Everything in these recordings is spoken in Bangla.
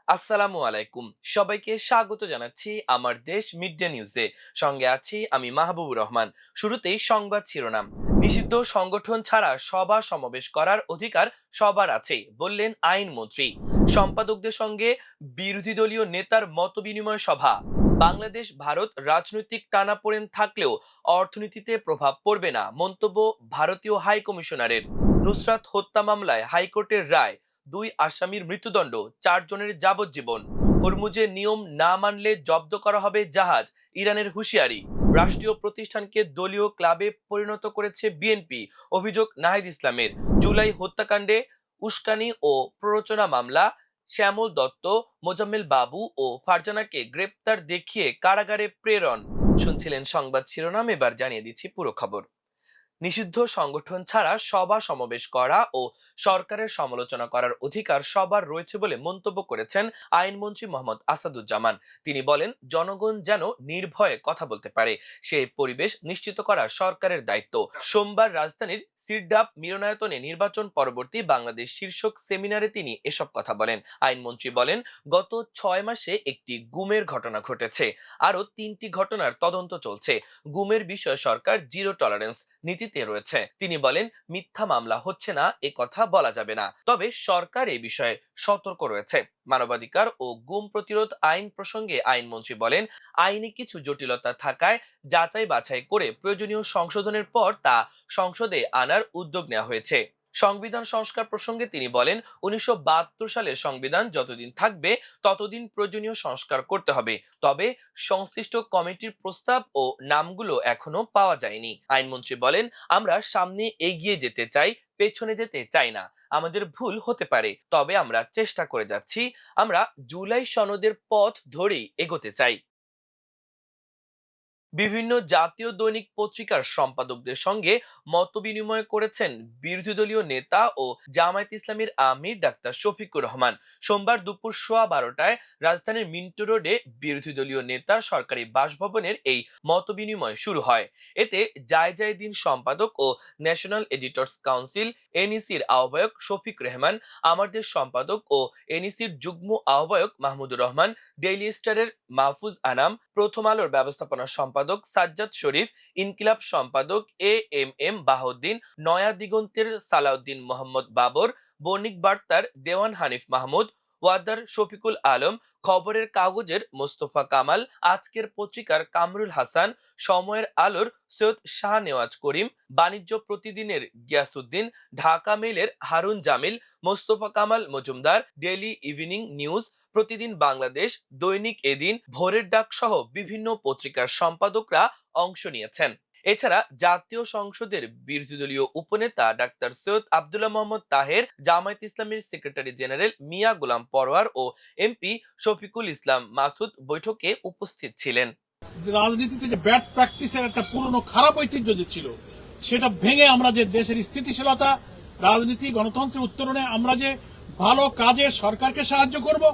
আসসালামু আলাইকুম। সবাইকে স্বাগত জানাচ্ছি আমার দেশ মিড ডে নিউজে। সঙ্গে আছি আমি মাহবুবুর রহমান। শুরুতেই সংবাদ শিরোনাম। নিষিদ্ধ সংগঠন ছাড়া সভা সমাবেশ করার অধিকার সবার আছে বললেন আইনমন্ত্রী। সম্পাদকদের সঙ্গে বিরোধী দলীয় নেতার মতবিনিময় সভা। বাংলাদেশ ভারত রাজনৈতিক টানাপোড়েন থাকলেও অর্থনীতিতে প্রভাব পড়বে না মন্তব্য ভারতীয় হাই কমিশনারের। নুসরাত হত্যা মামলায় হাইকোর্টের রায়, দুই আসামির মৃত্যুদণ্ড, 4 জনের যাবজ্জীবন। হরমুজের নিয়ম না মানলে জব্দ করা হবে জাহাজ, ইরানের হুঁশিয়ারি। রাষ্ট্রীয় প্রতিষ্ঠানকে দলীয় ক্লাবে পরিণত করেছে বিএনপি, অভিযোগ নাহিদ ইসলামের। জুলাই হত্যাকাণ্ডে উস্কানি ও প্ররোচনা মামলা, শ্যামল দত্ত, মোজাম্মেল বাবু ও ফারজানাকে গ্রেপ্তার দেখিয়ে কারাগারে প্রেরণ। শুনছিলেন সংবাদ শিরোনাম, এবার জানিয়ে দিচ্ছি পুরো খবর। নিষিদ্ধ সংগঠন ছাড়া সভা সমাবেশ করা ও সরকারের সমালোচনা করার অধিকার সবার রয়েছে বলে মন্তব্য করেছেন আইনমন্ত্রী মোহাম্মদ আসাদুজ্জামান। তিনি বলেন, জনগণ যেন নির্ভয়ে কথা বলতে পারে সেই পরিবেশ নিশ্চিত করা সরকারের দায়িত্ব। সোমবার রাজধানীর সিরডাপ মিলনায়তনে নির্বাচন পরবর্তী বাংলাদেশ শীর্ষক সেমিনারে তিনি এসব কথা বলেন। আইনমন্ত্রী বলেন, গত 6 মাসে একটি গুমের ঘটনা ঘটেছে, আরো 3টি ঘটনার তদন্ত চলছে। গুমের বিষয়ে সরকার জিরো টলারেন্স নীতিতে রয়েছে। তিনি বলেন, মিথ্যা মামলা হচ্ছে না এ কথা বলা যাবে না, তবে সরকার এই বিষয়ে সতর্ক রয়েছে। মানবাধিকার ও গুম প্রতিরোধ আইন প্রসঙ্গে আইনমন্ত্রী বলেন, আইনি কিছু জটিলতা থাকায় যাচাই বাছাই করে প্রয়োজনীয় সংশোধনের পর তা সংসদে আনার উদ্যোগ নেওয়া হয়েছে। সংবিধান সংস্কার প্রসঙ্গে তিনি বলেন, 1972 সালের সংবিধান যতদিন থাকবে ততদিন প্রয়োজনীয় সংস্কার করতে হবে, তবে সংশ্লিষ্ট কমিটির প্রস্তাব ও নামগুলো এখনো পাওয়া যায়নি। আইনমন্ত্রী বলেন, আমরা সামনে এগিয়ে যেতে চাই, পেছনে যেতে চাই না। আমাদের ভুল হতে পারে, তবে আমরা চেষ্টা করে যাচ্ছি। আমরা জুলাই সনদের পথ ধরেই এগোতে চাই। বিভিন্ন জাতীয় দৈনিক পত্রিকার সম্পাদকদের সঙ্গে মতবিনিময় করেছেন বিরোধী দলীয় নেতা ও জামায়াত ইসলামীর আমির ডাক্তার শফিকুর রহমান। সোমবার দুপুর 12:15টায় রাজধানীর মিন্টো রোডে বিরোধী দলীয় নেতার সরকারি বাসভবনের এই মতবিনিময় শুরু হয়। এতে জায়দিন সম্পাদক ও ন্যাশনাল এডিটর্স কাউন্সিল এনইসির আহ্বায়ক শফিক রেহমান, আমাদের সম্পাদক ও এনইসির যুগ্ম আহ্বায়ক মাহমুদুর রহমান, ডেইলি স্টারের মাহফুজ আনাম, প্রথম আলোর ব্যবস্থাপনা সম্পাদক সাজ্জাদ শরীফ, ইনকিলাব সম্পাদক এএমএম বাহাউদ্দিন, নয়া দিগন্তের সালাউদ্দিন মোহাম্মদ বাবর, বণিক বার্তার দেওয়ান হানিফ মাহমুদ, ওয়াদার শফিকুল আলম, খবরের কাগজের মোস্তফা কামাল, আজকের পত্রিকার কামরুল হাসান, সময়ের আলোর সৈয়দ শাহনেওয়াজ করিম, বাণিজ্য প্রতিদিনের গিয়াসউদ্দিন, ঢাকা মেইলের Harun Jamil, Mostafa Kamal Majumdar, daily evening news, Pratidin Bangladesh, দৈনিক এদিন, ভোরের ডাক সহ বিভিন্ন পত্রিকার সম্পাদকরা অংশ নিয়েছেন। এছাড়া জাতীয় সংসদের বিরোধী দলীয় উপনেতা ডাক্তার সৈয়দ আব্দুল্লাহ মোহাম্মদ তাহের, জামায়াত ইসলামীর সেক্রেটারি জেনারেল মিয়া গোলাম পরোয়ার ও এমপি শফিকুল ইসলাম মাসুদ বৈঠকে উপস্থিত ছিলেন। রাজনীতিতে যে ব্যাড প্র্যাকটিসের একটা পুরনো খারাপ ঐতিহ্য যে ছিল, সেটা ভেঙে আমরা যে দেশের স্থিতিশীলতা, রাজনীতি, গণতন্ত্রের উত্তরণে আমরা যে ভালো কাজে সরকারকে সাহায্য করব,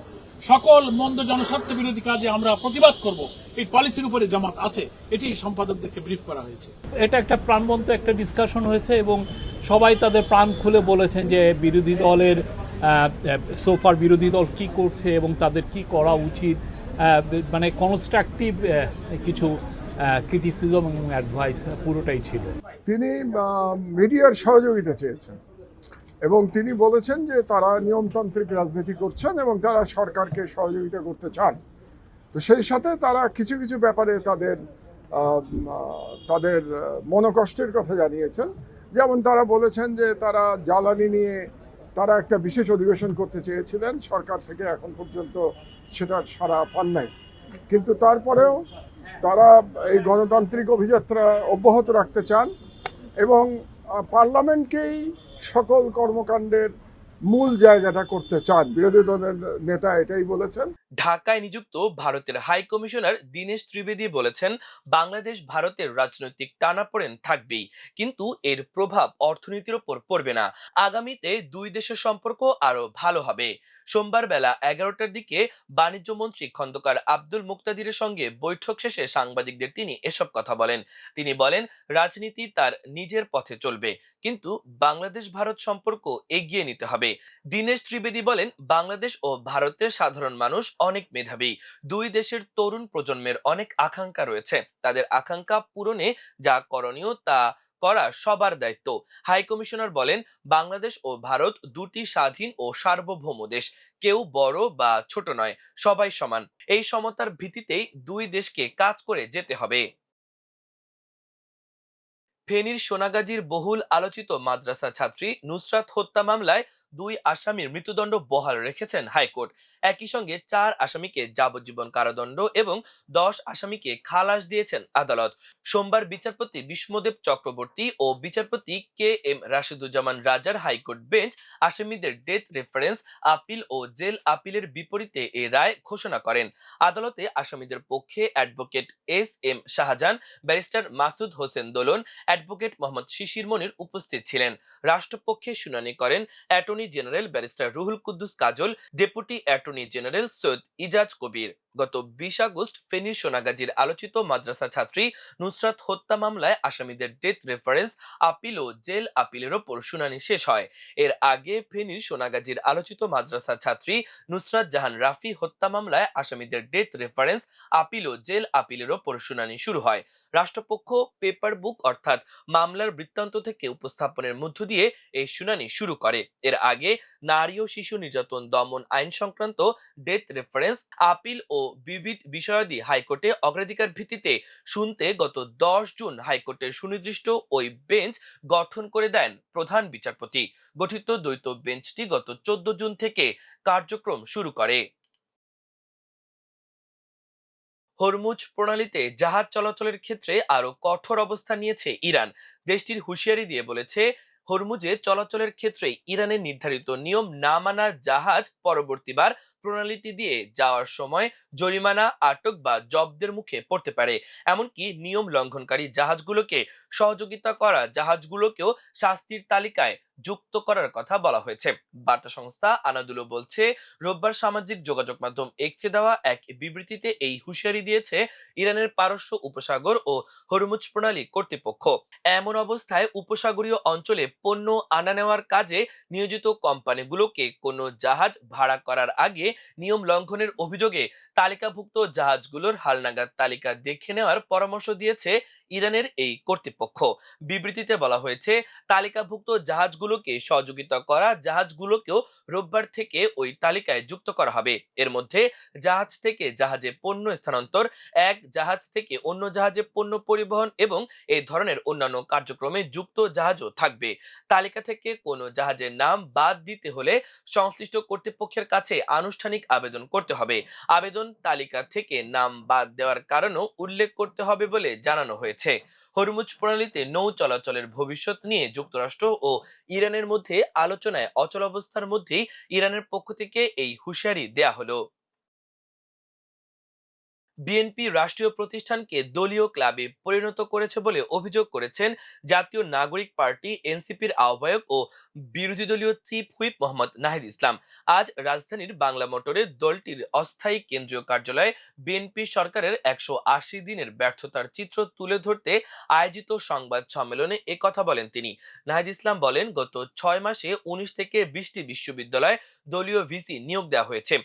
সকল মন্দ জনস্বার্থ বিরোধী কাজে আমরা প্রতিবাদ করব, এই পলিসির উপরে জামাত আছে। এটি সম্পাদকদেরকে ব্রিফ করা হয়েছে। এটা একটা প্রাণবন্ত একটা ডিসকাশন হয়েছে এবং সবাই তাদের প্রাণ খুলে বলেছেন যে বিরোধী দলের সোফার বিরোধী দল কি করছে এবং তাদের কি করা উচিত, মানে কনস্ট্রাকটিভ কিছু ক্রিটিসিজম এবং অ্যাডভাইস পুরোটাই ছিল। তিনি মিডিয়ার সহযোগিতা চেয়েছেন এবং তিনি বলেছেন যে তারা নিয়মতান্ত্রিক রাজনীতি করছেন এবং তারা সরকারকে সহযোগিতা করতে চান। তো সেই সাথে তারা কিছু কিছু ব্যাপারে তাদের মনোকষ্টের কথা জানিয়েছেন। যেমন তারা বলেছেন যে তারা জ্বালানি নিয়ে তারা একটা বিশেষ অধিবেশন করতে চেয়েছিলেন, সরকার থেকে এখন পর্যন্ত সেটার সাড়া পান নাই। কিন্তু তারপরেও তারা এই গণতান্ত্রিক অভিযাত্রা অব্যাহত রাখতে চান এবং পার্লামেন্টকেই সকল কর্মকাণ্ডের মূল জায়গাটা করতে চান। বিরোধী দলের নেতা এটাই বলেছেন। ঢাকায় নিযুক্ত ভারতের হাই কমিশনার দীনেশ ত্রিবেদী বলেছেন, বাংলাদেশ ভারতের রাজনৈতিক টানাপোড়েন থাকবেই, কিন্তু এর প্রভাব অর্থনীতির উপর পড়বে না। আগামীতে দুই দেশের সম্পর্ক আরো ভালো হবে। সোমবার বেলা 11টার দিকে বাণিজ্য মন্ত্রী খন্দকার আব্দুল মুক্তাদিরের সঙ্গে বৈঠক শেষে সাংবাদিকদের তিনি এসব কথা বলেন। তিনি বলেন, রাজনীতি তার নিজের পথে চলবে, কিন্তু বাংলাদেশ ভারত সম্পর্ক এগিয়ে নিতে হবে। দীনেশ ত্রিবেদী বলেন, বাংলাদেশ ও ভারতের সাধারণ মানুষ অনেক মেধাবী। দুই দেশের তরুণ প্রজন্মের অনেক আকাঙ্ক্ষা রয়েছে। তাদের আকাঙ্ক্ষা পূরণে যা করণীয় তা করা সবার দায়িত্ব। হাই কমিশনার বলেন, বাংলাদেশ ও ভারত দুটি স্বাধীন ও সার্বভৌম দেশ। কেউ বড় বা ছোট নয়, সবাই সমান। এই সমতার ভিত্তিতেই দুই দেশকে কাজ করে যেতে হবে। ফেনীর সোনাগাজীর বহুল আলোচিত মাদ্রাসা ছাত্রী নুসরাত হত্যা মামলায় 2 আসামির মৃত্যুদণ্ড বহাল রেখেছেন হাইকোর্ট। একই সঙ্গে 4 আসামিকে যাবজ্জীবন কারাদণ্ড এবং 10 আসামিকে খালাস দিয়েছেন আদালত। সোমবার বিচারপতি বিষ্ণুদেব চক্রবর্তী ও বিচারপতি কে এম রাশিদুজ্জামান রাজার হাইকোর্ট বেঞ্চ আসামিদের ডেথ রেফারেন্স আপিল ও জেল আপিলের বিপরীতে এ রায় ঘোষণা করেন। আদালতে আসামিদের পক্ষে advocate S M Shahjahan, barrister Masud Hossain Dolon, advocate Mohammad Shishir Monir উপস্থিত ছিলেন। রাষ্ট্রপক্ষে শুনানি করেন attorney general barrister Ruhul Kuddus Kajal, deputy attorney general Syed Ijaz Kabir. গত 20 আগস্ট ফেনীর সোনাগাজীর আলোচিত মাদ্রাসা ছাত্রী নুসরাত হত্যা মামলায় আসামিদের ডেথ রেফারেন্স আপিল ও জেল আপিলের ওপর শুনানি শেষ হয়। এর আগে ফেনীর সোনাগাজীর আলোচিত মাদ্রাসা ছাত্রী নুসরাত জাহান রাফি হত্যা মামলায় আসামিদের ডেথ রেফারেন্স আপিল ও জেল আপিলের ওপর শুনানি শুরু হয়। রাষ্ট্রপক্ষ পেপার বুক অর্থাৎ মামলার বৃত্তান্ত থেকে উপস্থাপনের মধ্য দিয়ে এই শুনানি শুরু করে। এর আগে নারী ও শিশু নির্যাতন দমন আইন সংক্রান্ত ডেথ রেফারেন্স আপিল ও বিবিধ বিষয়াদি হাইকোর্টে অগ্রাধিকার ভিত্তিতে শুনতে গত 10 জুন হাইকোর্টের সুনির্দিষ্ট ওই বেঞ্চ গঠন করে দেন প্রধান বিচারপতি। গঠিত দ্বৈত বেঞ্চটি গত 14 জুন থেকে কার্যক্রম শুরু করে। হরমুজ প্রণালীতে জাহাজ চলাচলের ক্ষেত্রে আরো কঠোর অবস্থান নিয়েছে ইরান। দেশটির হুঁশিয়ারি দিয়ে বলেছে, হরমুজে চলাচলের ক্ষেত্রে ইরানের নির্ধারিত নিয়ম না মানার জাহাজ পরবর্তীবার প্রণালীটি দিয়ে যাওয়ার সময় জরিমানা, আটক বা জব্দের মুখে পড়তে পারে। এমনকি নিয়ম লঙ্ঘনকারী জাহাজগুলোকে সহযোগিতা করা জাহাজগুলোকেও শাস্তির তালিকায় যুক্ত করার কথা বলা হয়েছে। বার্তা সংস্থা আনাদুলো বলছে, রোববার সামাজিক যোগাযোগ মাধ্যম এক্সে দেওয়া এক বিবৃতিতে এই হুঁশিয়ারি দিয়েছে ইরানের পারস্য উপসাগর ও হরমুজ প্রণালী কর্তৃপক্ষ। এমন অবস্থায় উপসাগরীয় অঞ্চলে পণ্য আনা নেওয়ার কাজে নিয়োজিত কোম্পানিগুলোকে কোনো জাহাজ ভাড়া করার আগে নিয়ম লঙ্ঘনের অভিযোগে তালিকাভুক্ত জাহাজগুলোর হালনাগাদ তালিকা দেখে নেওয়ার পরামর্শ দিয়েছে ইরানের এই কর্তৃপক্ষ। বিবৃতিতে বলা হয়েছে, তালিকাভুক্ত জাহাজগুলোকে সহযোগিতা করা জাহাজগুলোকেও রোববার থেকে ওই তালিকায় যুক্ত করা হবে। এর মধ্যে জাহাজ থেকে জাহাজে পণ্য স্থানান্তর, এক জাহাজ থেকে অন্য জাহাজে পণ্য পরিবহন এবং এই ধরনের অন্যান্য কার্যক্রমে যুক্ত জাহাজও থাকবে। তালিকা থেকে কোনো জাহাজের নাম বাদ দিতে হলে সংশ্লিষ্ট কর্তৃপক্ষের কাছে আনুষ্ঠানিক আবেদন করতে হবে। আবেদন তালিকা থেকে নাম বাদ দেওয়ার কারণও উল্লেখ করতে হবে বলে জানানো হয়েছে। হরমুজ প্রণালীতে নৌ চলাচলের ভবিষ্যৎ নিয়ে যুক্তরাষ্ট্র ও ইরানের মধ্যে আলোচনায় অচলাবস্থার মধ্যেই ইরানের পক্ষ থেকে এই হুঁশিয়ারি দেয়া হলো। বিএনপি রাষ্ট্রীয় প্রতিষ্ঠানকে দলীয় ক্লাবে পরিণত করেছে বলে অভিযোগ করেছেন জাতীয় নাগরিক পার্টি এনসিপির আহ্বায়ক ও বিরোধী দলীয় চিফ হুইপ মোহাম্মদ নাহিদ ইসলাম। আজ রাজধানীর বাংলা মোটরে দলটির অস্থায়ী কেন্দ্রীয় কার্যালয়ে বিএনপি সরকারের 180 দিনের ব্যর্থতার চিত্র তুলে ধরতে আয়োজিত সংবাদ সম্মেলনে একথা বলেন তিনি। নাহিদ ইসলাম বলেন, গত 6 মাসে 19 থেকে 20টি বিশ্ববিদ্যালয়ে দলীয় ভিসি নিয়োগ দেওয়া হয়েছে।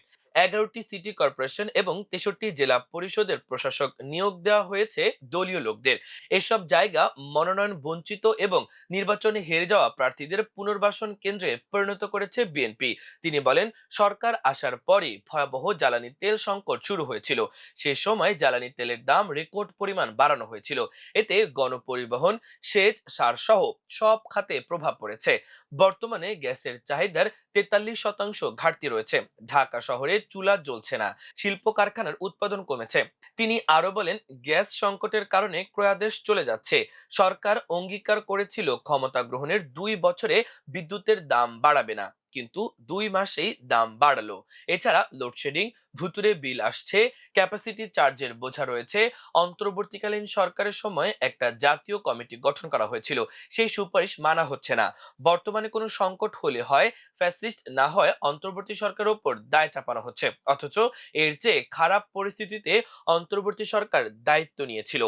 11টি সিটি কর্পোরেশন এবং 63 জেলা পরিষদের প্রশাসক নিয়োগ দেওয়া হয়েছে দলীয় লোকদের। এসব জায়গা মনোনয়ন বঞ্চিত এবং নির্বাচনে হেরে যাওয়া প্রার্থীদের পুনর্বাসন কেন্দ্রে পরিণত করেছে বিএনপি। তিনি বলেন, সরকার আসার পরই ভয়াবহ জ্বালানি তেল সংকট শুরু হয়েছিল। সে সময় জ্বালানি তেলের দাম রেকর্ড পরিমাণ বাড়ানো হয়েছিল। এতে গণপরিবহন, সেচ, সার সহ সব খাতে প্রভাব পড়েছে। বর্তমানে গ্যাসের চাহিদার 43% ঘাটতি রয়েছে। ঢাকা শহরে চুলা জ্বলছে না, শিল্প কারখানার উৎপাদন কমেছে। তিনি আরো বলেন, গ্যাস সংকটের কারণে ক্রয়াদেশ চলে যাচ্ছে। সরকার অঙ্গীকার করেছিল ক্ষমতা গ্রহণের 2 বছরে বিদ্যুতের দাম বাড়াবে না, কিন্তু 2 মাসেই দাম বাড়ালো। এছাড়া লোডশেডিং, ভুতুরে বিল আসছে, ক্যাপাসিটি চার্জের বোঝা রয়েছে। অন্তর্বর্তীকালীন সরকারের সময় একটা জাতীয় কমিটি গঠন করা হয়েছিল, সেই সুপারিশ মানা হচ্ছে না। বর্তমানে কোনো সংকট হলে হয় ফ্যাসিস্ট, না হয় অন্তর্বর্তী সরকারের উপর দায় চাপানো হচ্ছে। অথচ এর চেয়ে খারাপ পরিস্থিতিতে অন্তর্বর্তী সরকার দায়িত্ব নিয়েছিল।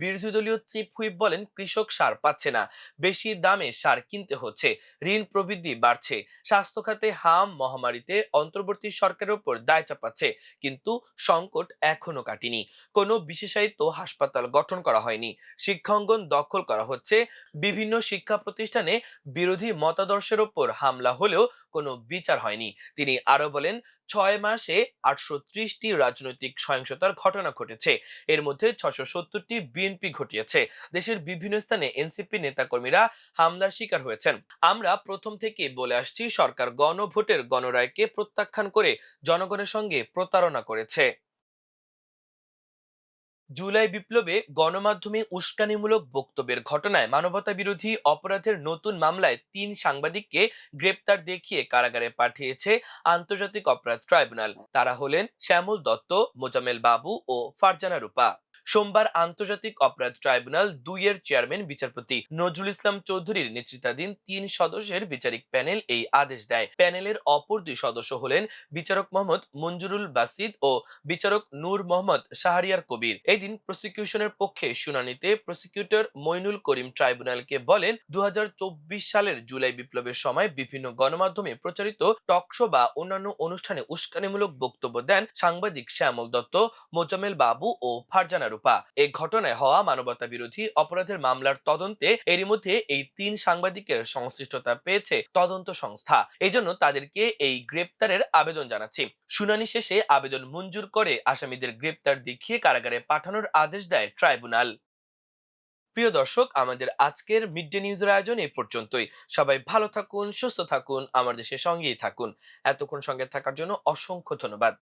বিরোধী দলীয় চিফ হুইপ বলেন, কৃষক সার পাচ্ছে না, বেশি দামে সার কিনতে হচ্ছে, ঋণ প্রবৃদ্ধি বাড়ছে, স্বাস্থ্য স্বাস্থ্য খাতে হাম মহামারীতে অন্তর্বর্তী সরকারের উপর দায় চাপাচ্ছে, কিন্তু সংকট এখনো কাটেনি। কোনো বিশেষায়িত হাসপাতাল গঠন করা হয়নি, শিক্ষাঙ্গন দখল করা হচ্ছে, বিভিন্ন শিক্ষা প্রতিষ্ঠানে বিরোধী মতাদর্শের উপর হামলা হলেও কোনো বিচার হয়নি। তিনি আরো বলেন, 6 মাসে 830টি রাজনৈতিক সহিংসতার ঘটনা ঘটেছে, এর মধ্যে 670টি বিএনপি ঘটিয়েছে। দেশের বিভিন্ন স্থানে এনসিপি নেতাকর্মীরা হামলার শিকার হয়েছেন। আমরা প্রথম থেকে বলে আসছি, সরকার গণভোটের গণরায়কে প্রত্যাখ্যান করে জনগণের সঙ্গে প্রতারণা করেছে। জুলাই বিপ্লবে গণমাধ্যমে উস্কানিমূলক বক্তব্যের ঘটনায় মানবতা বিরোধী অপরাধের নতুন মামলায় 3 সাংবাদিককে গ্রেপ্তার দেখিয়ে কারাগারে পাঠিয়েছে আন্তর্জাতিক অপরাধ ট্রাইব্যুনাল। তারা হলেন শ্যামল দত্ত, মোজাম্মেল বাবু ও ফারজানা রূপা। সোমবার আন্তর্জাতিক অপরাধ ট্রাইব্যুনাল 2 এর চেয়ারম্যান বিচারপতি নজরুল ইসলাম চৌধুরীর নেতৃত্বাধীন 3 সদস্যের বিচারিক প্যানেল এই আদেশ দেয়। প্যানেলের অপর 2 সদস্য হলেন বিচারক মোহাম্মদ মঞ্জুরুল বাসিদ ও বিচারক নূর মোহাম্মদ শাহরিয়ার কবির। এদিন প্রসিকিউশনের পক্ষে শুনানিতে প্রসিকিউটর মইনুল করিম ট্রাইব্যুনালকে বলেন, 2024 সালের জুলাই বিপ্লবের সময় বিভিন্ন গণমাধ্যমে প্রচারিত টকশো বা অন্যান্য অনুষ্ঠানে উস্কানিমূলক বক্তব্য দেন সাংবাদিক শ্যামল দত্ত, মোজাম্মেল বাবু ও ফারজানা রূপা। এই ঘটনায় হওয়া মানবতা বিরোধী অপরাধের মামলার তদন্তে এরই মধ্যে এই 3 সাংবাদিকের সংশ্লিষ্টতা পেয়েছে তদন্ত সংস্থা। এজন্য তাদেরকে এই গ্রেপ্তারের আবেদন জানাচ্ছি। শুনানি শেষে আবেদন মঞ্জুর করে আসামিদের গ্রেপ্তার দেখিয়ে কারাগারে পাঠানোর আদেশ দেয় ট্রাইব্যুনাল। প্রিয় দর্শক, আমাদের আজকের মিড ডে নিউজের আয়োজন এই পর্যন্তই। সবাই ভালো থাকুন, সুস্থ থাকুন, আমার দেশের সঙ্গেই থাকুন। এতক্ষণ সঙ্গে থাকার জন্য অসংখ্য ধন্যবাদ।